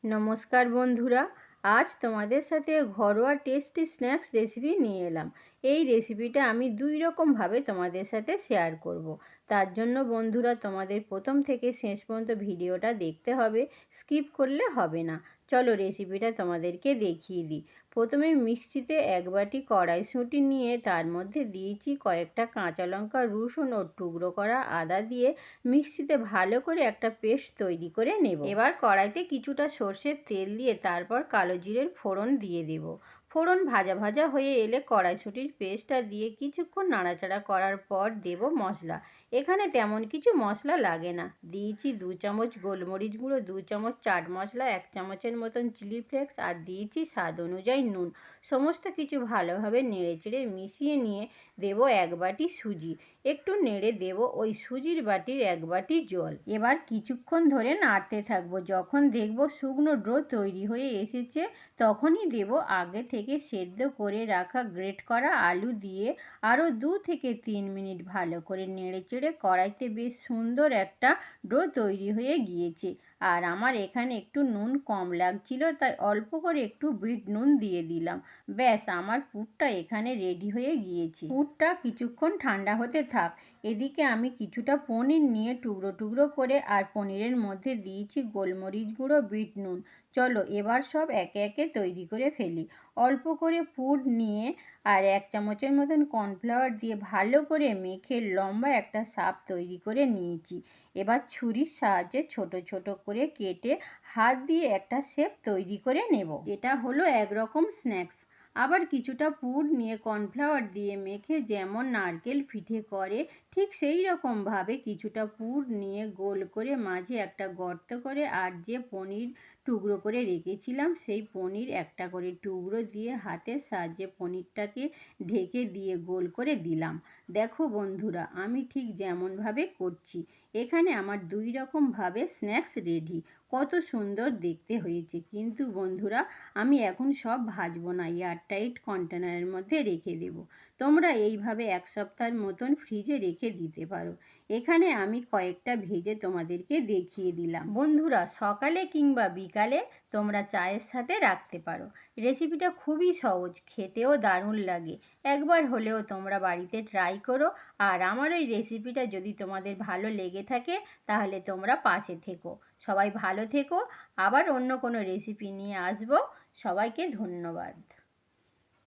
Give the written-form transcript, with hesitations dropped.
নমস্কার বন্ধুরা, আজ তোমাদের সাথে ঘরোয়া টেস্টি স্ন্যাক্স রেসিপি নিয়ে এলাম। এই রেসিপিটা আমি দুই রকমভাবে তোমাদের সাথে শেয়ার করব। তার জন্য বন্ধুরা তোমাদের প্রথম থেকে শেষ পর্যন্ত ভিডিওটা দেখতে হবে, স্কিপ করলে হবে না। চলো রেসিপিটা তোমাদেরকে দেখিয়ে দিই। প্রথমে মিক্সিতে এক বাটি কড়াইশুঁটি নিয়ে তার মধ্যে দিয়েছি কয়েকটা কাঁচা লঙ্কা, রসুন ও টুকরো করা আদা দিয়ে মিক্সিতে ভালো করে একটা পেস্ট তৈরি করে নেব। এবার কড়াইতে কিছুটা সর্ষের তেল দিয়ে তারপর কালো জিরের ফোড়ন দিয়ে দেব। ফোড়ন ভাজা ভাজা হয়ে এলে কড়াইশুঁটির পেস্টটা দিয়ে কিছুক্ষণ নাড়াচাড়া করার পর দেব মশলা। এখানে তেমন কিছু মশলা লাগে না। দিয়েছি 2 চামচ গোলমরিচ গুঁড়ো, 2 চামচ চাট মশলা, 1 চামচের মতন চিলি ফ্লেক্স আর দিয়েছি স্বাদ অনুযায়ী নুন। সমস্ত কিছু ভালোভাবে নেড়েচেড়ে মিশিয়ে নিয়ে দেব 1 বাটি সুজি। একটু নেড়ে দেব ওই সুজির বাটির 1 বাটি জল। এবার কিছুক্ষণ ধরে নাড়তে থাকবো। যখন দেখব শুকনো ডো তৈরি হয়ে এসেছে তখনই দেব আগে থেকে সেদ্ধ করে রাখা গ্রেট করা আলু দিয়ে আরও 2 থেকে 3 মিনিট ভালো করে নেড়েচেড়ে কড়াইতে বেশ সুন্দর একটা ডো তৈরি হয়ে গিয়েছে। আর আমার এখানে একটু নুন কম লাগছিল, তাই অল্প করে একটু বিট নুন দিয়ে দিলাম। ব্যাস, আমার পুরটা এখানে রেডি হয়ে গিয়েছে। পুরটা কিছুক্ষণ ঠান্ডা হতে থাক। এদিকে আমি কিছুটা পনির নিয়ে টুকরো টুকরো করে আর পনিরের মধ্যে দিয়েছি গোলমরিচ গুঁড়ো, বিট নুন। চলো এবার সব একে একে তৈরি করে ফেলি। অল্প করে পুর নিয়ে আর 1 চামচের মতন কর্নফ্লাওয়ার দিয়ে ভালো করে মেখে লম্বা একটা শাপ তৈরি করে নিয়েছি। এবার ছুরির সাহায্যে ছোট ছোট করে কেটে হাত দিয়ে একটা শেপ তৈরি করে নেব। এটা হলো একরকম স্ন্যাক্স। আবার কিছুটা পুর নিয়ে কর্নফ্লাওয়ার দিয়ে মেখে যেমন নারকেল পিঠে করে ঠিক সেই রকমভাবে কিছুটা পুর নিয়ে গোল করে মাঝে একটা গর্ত করে আর যে পনির টুকরো করে রেখেছিলাম সেই পনির একটা করে টুকরো দিয়ে হাতের সাহায্যে পনিরটাকে ঢেকে দিয়ে গোল করে দিলাম। দেখো বন্ধুরা, আমি ঠিক যেমনভাবে করছি এখানে আমার 2 রকমভাবে স্ন্যাক্স রেডি। কত সুন্দর দেখতে হয়েছে। কিন্তু বন্ধুরা, আমি এখন সব ভাজবো না, এয়ারটাইট কন্টেনারের মধ্যে রেখে দেব। তোমরা এইভাবে 1 সপ্তাহের মতন ফ্রিজে রেখে দিতে পারো। এখানে আমি কয়েকটা ভেজে তোমাদেরকে দেখিয়ে দিলাম। বন্ধুরা, সকালে কিংবা বিকালে তোমরা চায়ের সাথে রাখতে পারো। রেসিপিটা খুবই সহজ, খেতেও দারুণ লাগে। একবার হলেও তোমরা বাড়িতে ট্রাই করো। আর আমার এই রেসিপিটা যদি তোমাদের ভালো লেগে থাকে তাহলে তোমরা পাশে থেকো। সবাই ভালো থেকো। আবার অন্য কোনো রেসিপি নিয়ে আসবো। সবাইকে ধন্যবাদ।